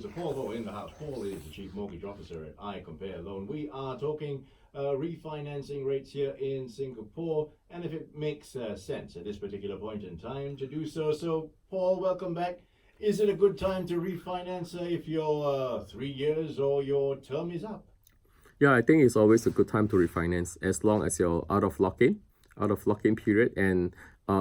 producer Paul Ho in the house. Paul is the Chief Mortgage Officer at iCompare Loan. We are talking refinancing rates here in Singapore, and if it makes sense at this particular point in time to do so. So, Paul, welcome back. Is it a good time to refinance if your 3 years or your term is up? Yeah, I think it's always a good time to refinance as long as you're out of lock-in period, and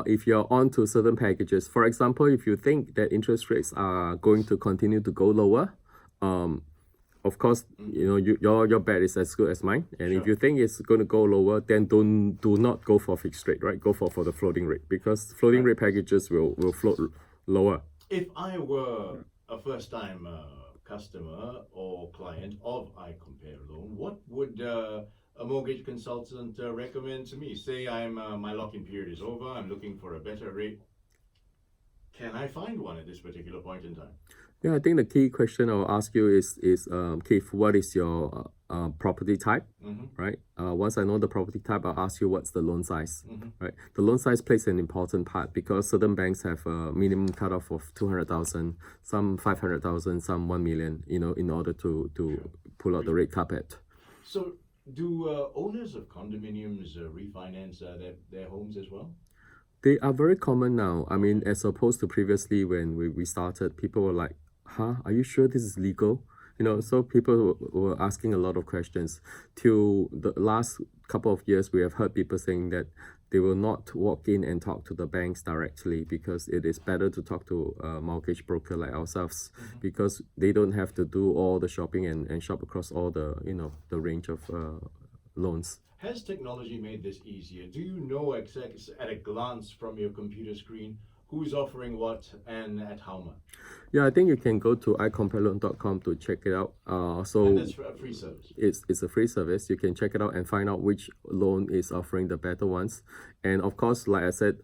if you're on to certain packages. For example, if you think that interest rates are going to continue to go lower, of course, your bet is as good as mine. And if you think it's going to go lower, then do not go for fixed rate, right? Go for the floating rate, because floating rate packages will float lower. If I were a first-time customer or client of iCompare Loan, what would a mortgage consultant recommend to me? Say my lock-in period is over, I'm looking for a better rate. Can I find one at this particular point in time? Yeah, I think the key question I'll ask you is Keith, what is your property type, right? Once I know the property type, I'll ask you what's the loan size, right? The loan size plays an important part because certain banks have a minimum cutoff of 200,000, some 500,000, some 1 million, in order to pull out the rate carpet. So do owners of condominiums refinance their homes as well? They are very common now. I mean, as opposed to previously when we started, people were like, are you sure this is legal? So people were asking a lot of questions. Till the last couple of years, we have heard people saying that they will not walk in and talk to the banks directly because it is better to talk to a mortgage broker like ourselves, because they don't have to do all the shopping and shop across all the, the range of loans. Has technology made this easier? Do you know at a glance from your computer screen who's offering what and at how much? Yeah, I think you can go to iCompareLoan.com to check it out. And that's a free service. It's a free service. You can check it out and find out which loan is offering the better ones. And of course, like I said,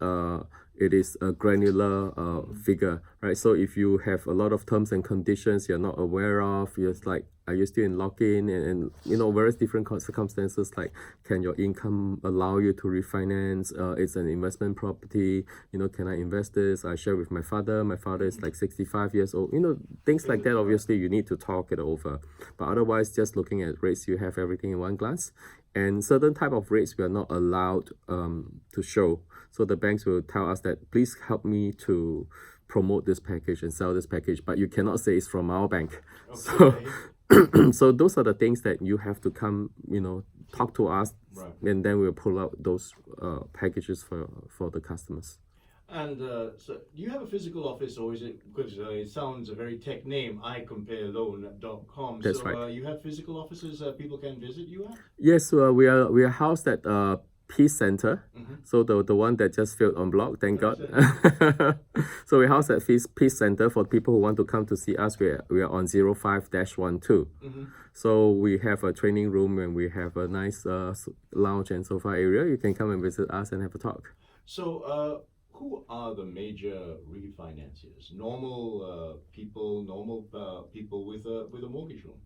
it is a granular figure, right? So if you have a lot of terms and conditions you're not aware of, you're like, are you still in lock-in, and various different circumstances, like can your income allow you to refinance? It's an investment property, can I invest this? I share with my father is like 65 years old, things like that. Obviously you need to talk it over, but otherwise just looking at rates, you have everything in one glance. And certain type of rates we are not allowed to show. So the banks will tell us that please help me to promote this package and sell this package, but you cannot say it's from our bank. Okay. So those are the things that you have to come, talk to us, right, and then we'll pull out those packages for the customers. And so do you have a physical office, or is it, because it sounds a very tech name, iCompareLoan.com. That's so, right. You have physical offices people can visit you at? Yes, we are housed at Peace Center, so the one that just filled on block, thank God. So we house at Peace Center. For people who want to come to see us, we are on 05-12. So we have a training room and we have a nice lounge and sofa area. You can come and visit us and have a talk. So who are the major refinanciers? Normal people with a mortgage loan?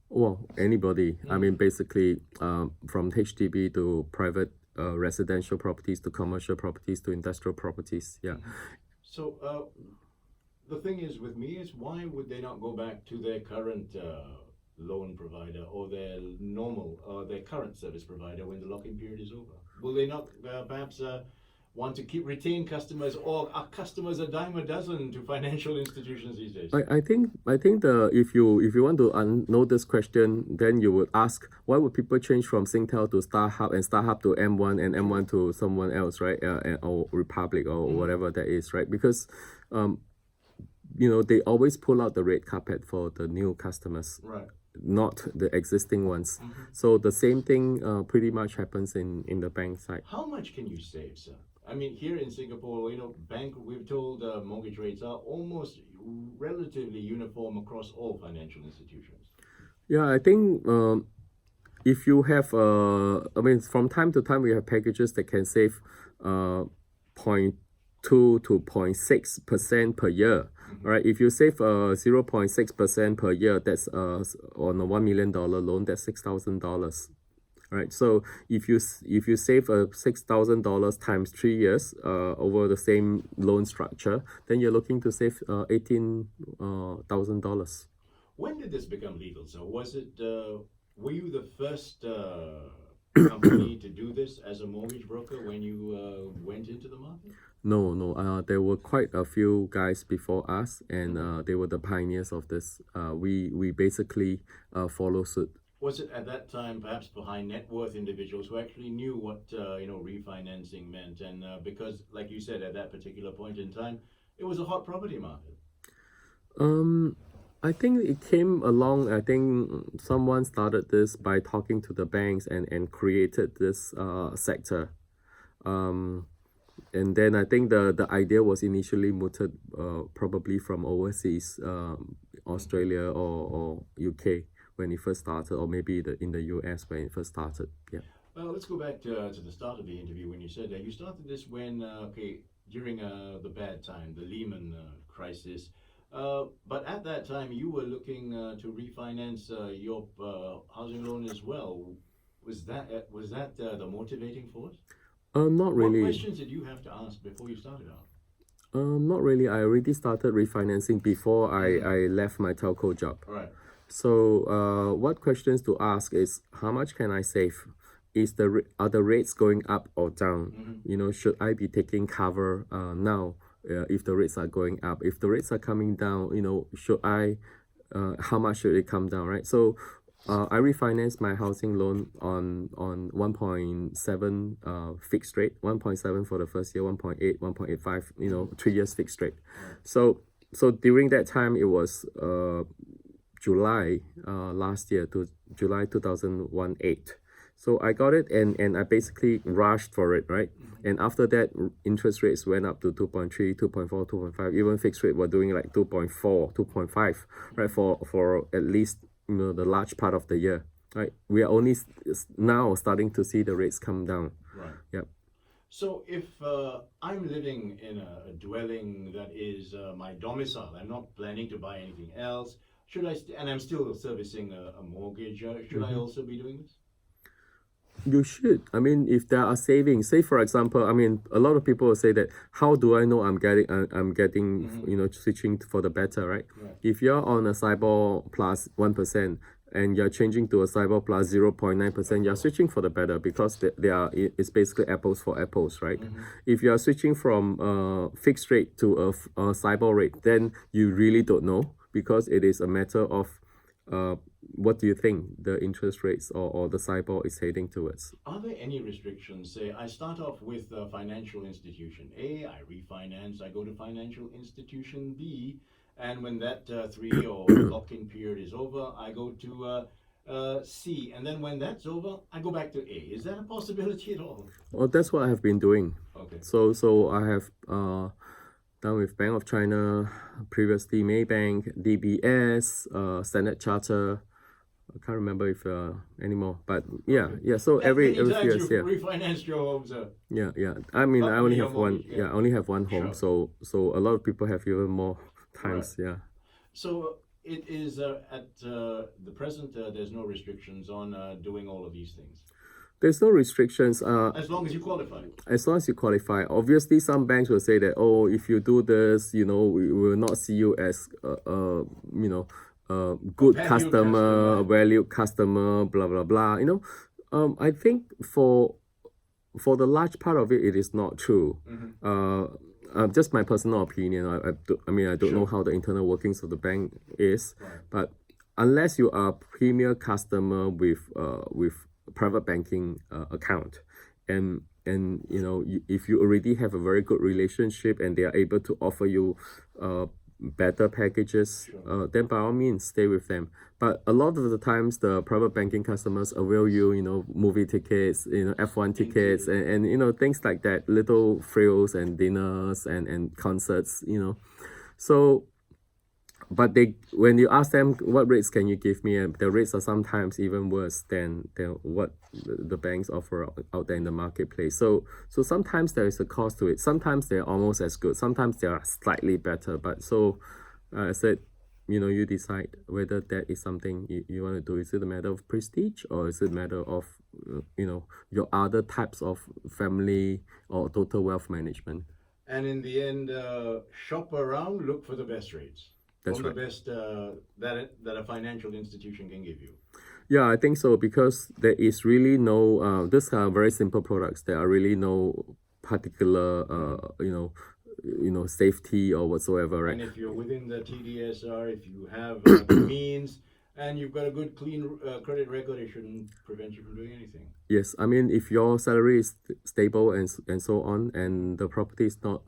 Well, anybody. I mean, basically, from HDB to private residential properties to commercial properties to industrial properties. Yeah. So the thing is with me is, why would they not go back to their current loan provider or their their current service provider when the lock-in period is over? Will they not perhaps want to retain customers, or are customers a dime a dozen to financial institutions these days? I think if you want to know this question, then you would ask, why would people change from Singtel to StarHub and StarHub to M1 and M1 to someone else, right? Or Republic or whatever that is, right? Because they always pull out the red carpet for the new customers, right, not the existing ones. So the same thing pretty much happens in the bank side. How much can you save, sir? I mean, here in Singapore, we've told mortgage rates are almost relatively uniform across all financial institutions. Yeah, I think if you have, from time to time we have packages that can save 0.2 to 0.6% per year. Right? If you save 0.6% per year, that's on a $1 million loan, that's $6,000. Right, so if you save $6,000 times 3 years over the same loan structure, then you're looking to save $18,000. When did this become legal? So was it, were you the first company to do this as a mortgage broker when you went into the market? No, no. There were quite a few guys before us, and they were the pioneers of this. We basically follow suit. Was it at that time perhaps for high net worth individuals who actually knew what refinancing meant? And because, like you said, at that particular point in time, it was a hot property market. I think it came along. I think someone started this by talking to the banks and created this sector. And then I think the idea was initially mooted probably from overseas, Australia or UK when it first started, or maybe in the US when it first started. Yeah. Well, let's go back to the start of the interview when you said that you started this when, during the bad time, the Lehman crisis. But at that time, you were looking to refinance your housing loan as well. Was that the motivating force? Not really. What questions did you have to ask before you started out? Not really. I already started refinancing before I left my telco job. Right. So what questions to ask is how much can I save? Are the rates going up or down? Should I be taking cover now if the rates are going up? If the rates are coming down, should I? How much should it come down? Right. So I refinanced my housing loan on 1.7 fixed rate, 1.7 for the first year, 1.8, 1.85, 3 years fixed rate. So during that time, it was July last year to July 2018. So I got it and I basically rushed for it, right? And after that, interest rates went up to 2.3, 2.4, 2.5. Even fixed rate were doing like 2.4, 2.5, right? For at least the large part of the year, right? We are only now starting to see the rates come down. Right. Yep. So if I'm living in a dwelling that is my domicile, I'm not planning to buy anything else, should I? And I'm still servicing a mortgage. Should I also be doing this? You should. I mean, if there are savings, say for example, I mean, a lot of people will say that, how do I know I'm getting, switching for the better, right? If you're on a SIBOR plus 1% and you're changing to a SIBOR plus 0.9%, you're switching for the better because it's basically apples for apples, right? If you're switching from fixed rate to a SIBOR rate, then you really don't know because it is a matter of what do you think the interest rates or the SIBOR is heading towards? Are there any restrictions? Say I start off with a financial institution A, I refinance, I go to financial institution B, and when that 3 or lock-in period is over, I go to C, and then when that's over, I go back to A. Is that a possibility at all? Well, that's what I have been doing. Okay. So I have done with Bank of China, previously Maybank, DBS, Standard Charter. I can't remember if anymore, but yeah. So every few years, you've refinanced your homes. Yeah. I mean, I only have one. mortgage, I only have one home. Sure. So a lot of people have even more times. Right. Yeah. So it is at the present. There's no restrictions on doing all of these things. There's no restrictions. As long as you qualify. As long as you qualify. Obviously, some banks will say that, oh, if you do this, we will not see you as good customer, valued customer, blah blah blah. I think for the large part of it, it is not true. Just my personal opinion. I mean, I don't know how the internal workings of the bank is, but unless you are a premier customer with private banking account, and if you already have a very good relationship and they are able to offer you better packages, then by all means stay with them. But a lot of the times the private banking customers avail you, movie tickets, F1 tickets, and things like that, little frills and dinners and concerts, So, but when you ask them what rates can you give me, the rates are sometimes even worse than what the banks offer out there in the marketplace. So sometimes there is a cost to it. Sometimes they're almost as good. Sometimes they are slightly better. But so I said, you decide whether that is something you want to do. Is it a matter of prestige or is it a matter of your other types of family or total wealth management? And in the end, shop around, look for the best rates. That's from right. the best that a financial institution can give you. Yeah, I think so because there is really no. These are very simple products. There are really no particular, safety or whatsoever, right? And if you're within the TDSR, if you have the means, and you've got a good, clean credit record, it shouldn't prevent you from doing anything. Yes, I mean if your salary is stable and so on, and the property is not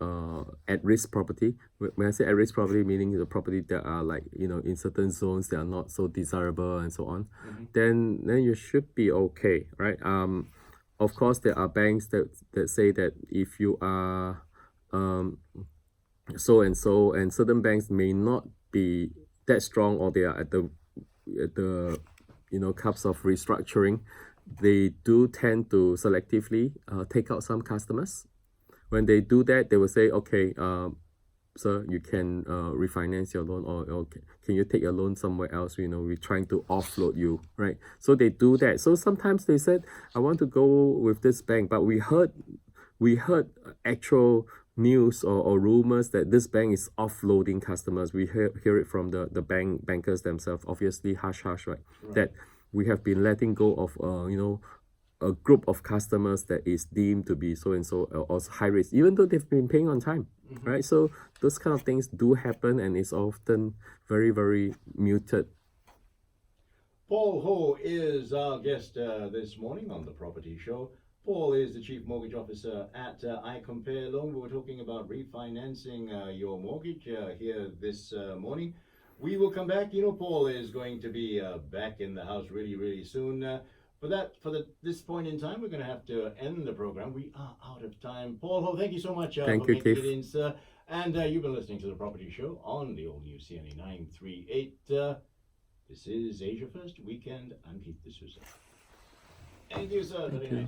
at risk property. When I say at risk property, meaning the property that are like in certain zones that are not so desirable and so on, then you should be okay, right? Of course there are banks that say that if you are so and so, and certain banks may not be that strong, or they are at the cups of restructuring. They do tend to selectively take out some customers. When they do that, they will say, okay, sir, you can refinance your loan, or can you take your loan somewhere else? We're trying to offload you, right? So they do that. So sometimes they said, I want to go with this bank, but we heard actual news or rumors that this bank is offloading customers. We hear it from the bankers themselves. Obviously, hush, right? That we have been letting go of a group of customers that is deemed to be so and so, or high risk, even though they've been paying on time, right? So those kind of things do happen, and it's often very, very muted. Paul Ho is our guest this morning on the Property Show. Paul is the Chief Mortgage Officer at iCompare Loan. We were talking about refinancing your mortgage here this morning. We will come back. Paul is going to be back in the house really, really soon. This point in time, we're going to have to end the program. We are out of time. Paul Ho, thank you so much Thank for you, making Keith. it in, sir. And you've been listening to the Property Show on the all-new CNA938. This is Asia First Weekend. I'm Keith D'Souza. Thank you, sir. Very nice.